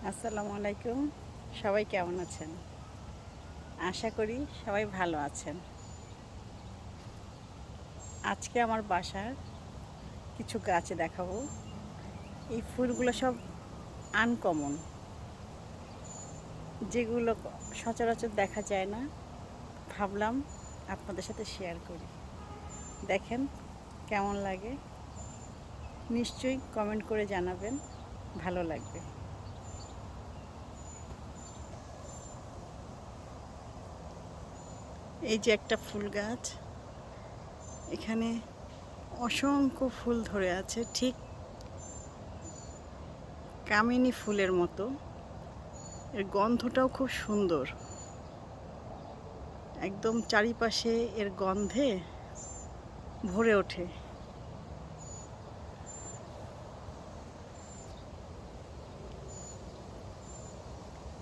আসসালামু আলাইকুম। সবাই কেমন আছেন? আশা করি সবাই ভালো আছেন। আজকে আমার বাসার কিছু গাছ দেখাবো। এই ফুলগুলো সব আনকমন, যেগুলো সচরাচর দেখা যায় না। ভাবলাম আপনাদের সাথে শেয়ার করি। দেখেন কেমন লাগে, নিশ্চয়ই কমেন্ট করে জানাবেন, ভালো লাগবে। এই যে একটা ফুল গাছ, এখানে অসংখ্য ফুল ধরে আছে, ঠিক কামিনী ফুলের মতো। এর গন্ধটাও খুব সুন্দর, একদম চারিপাশে এর গন্ধে ভরে ওঠে।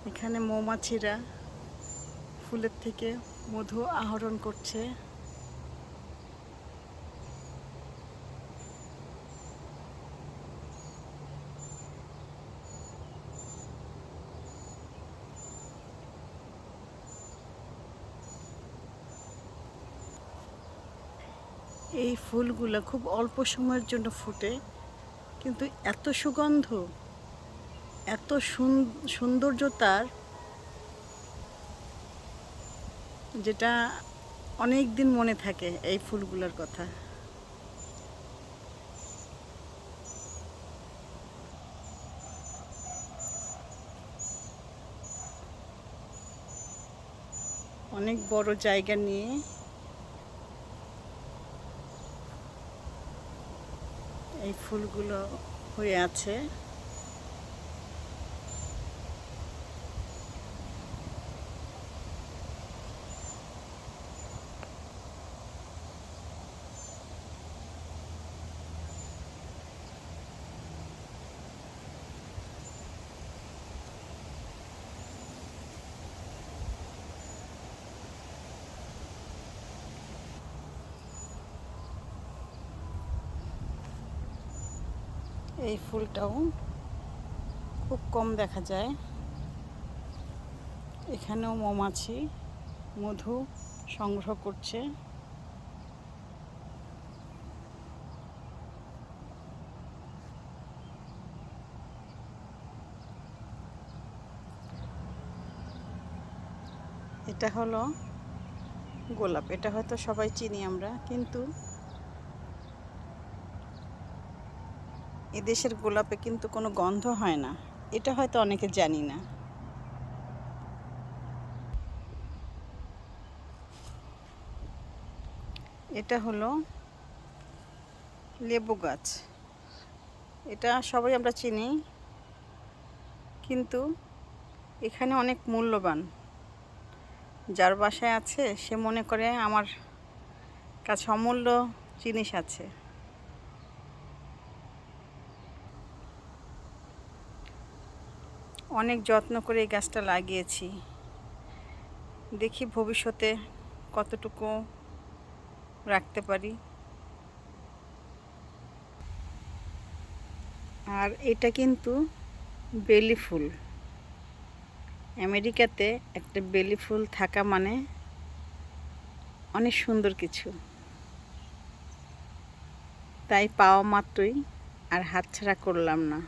এখানে মৌমাছিরা ফুলের থেকে মধু আহরণ করছে। এই ফুলগুলো খুব অল্প সময়ের জন্য ফুটে, কিন্তু এত সুগন্ধ, এত সৌন্দর্য তার, যেটা অনেক দিন মনে থাকে এই ফুলগুলোর কথা। অনেক বড় জায়গা নিয়ে এই ফুলগুলো হয়ে আছে। এই ফুলটাও খুব কম দেখা যায়। এখানেও মৌমাছি মধু সংগ্রহ করছে। এটা হলো গোলাপ। এটা হয়তো সবাই চিনি আমরা, কিন্তু এদেশের গোলাপে কিন্তু কোনো গন্ধ হয় না, এটা হয়তো অনেকে জানি না। এটা হলো লেবু গাছ। এটা সবাই আমরা চিনি, কিন্তু এখানে অনেক মূল্যবান। যার বাসায় আছে সে মনে করে আমার কাছে অমূল্য জিনিস আছে। অনেক যত্ন করে এই গাছটা লাগিয়েছি, দেখি ভবিষ্যতে কতটুকু রাখতে পারি। আর এটা কিন্তু বেলি ফুল। আমেরিকাতে একটা বেলি ফুল থাকা মানে অনেক সুন্দর কিছু, তাই পাওয়া মাত্রই আর হাতছাড়া করলাম না।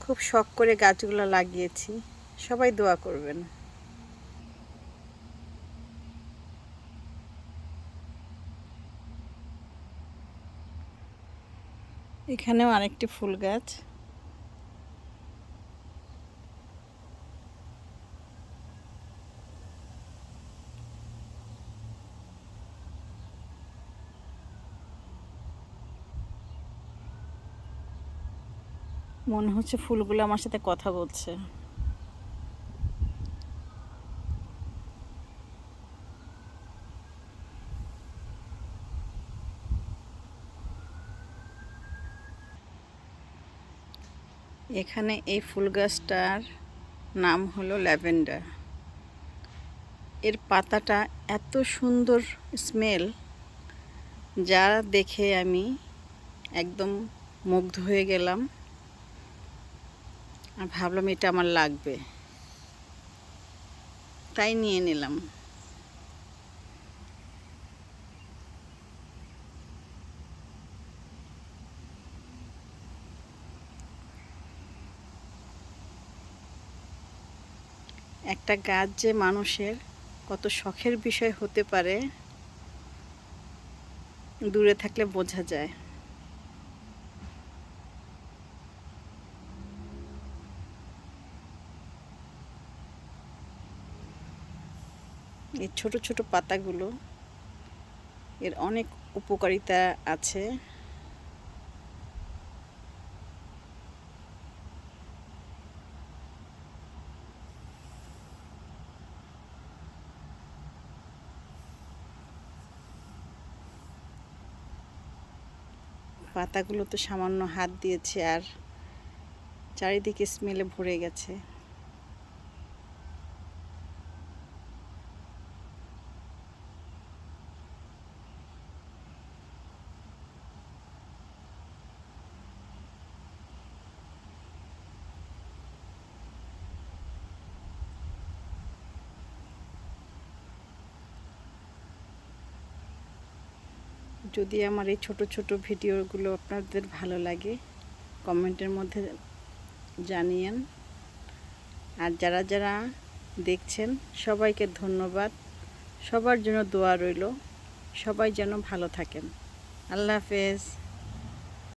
খুব শখ করে গাছগুলো লাগিয়েছি, সবাই দোয়া করবেন। এখানেও আরেকটি ফুল গাছ। মনে হচ্ছে ফুলগুলো আমার সাথে কথা বলছে। এখানে এই ফুল গাছটার নাম হলো ল্যাভেন্ডার। এর পাতাটা এত সুন্দর স্মেল, যা দেখে আমি একদম মুগ্ধ হয়ে গেলাম আর ভাবলাম এটা আমার লাগবে, তাই নিয়ে নিলাম। একটা গাছ যে মানুষের কত শখের বিষয় হতে পারে দূরে থাকলে বোঝা যায়। এই ছোট ছোট পাতাগুলো এর অনেক উপকারিতা আছে। পাতাগুলো তো সামান্য হাত দিয়েছে আর চারিদিকে স্মেলে ভরে গেছে। যদি আমার এই ছোট ছোট ভিডিওগুলো আপনাদের ভালো লাগে কমেন্টের মধ্যে জানিয়েন। আর যারা যারা দেখছেন সবাইকে ধন্যবাদ। সবার জন্য দোয়া রইল, সবাই যেন ভালো থাকেন। আল্লাহ হাফেজ।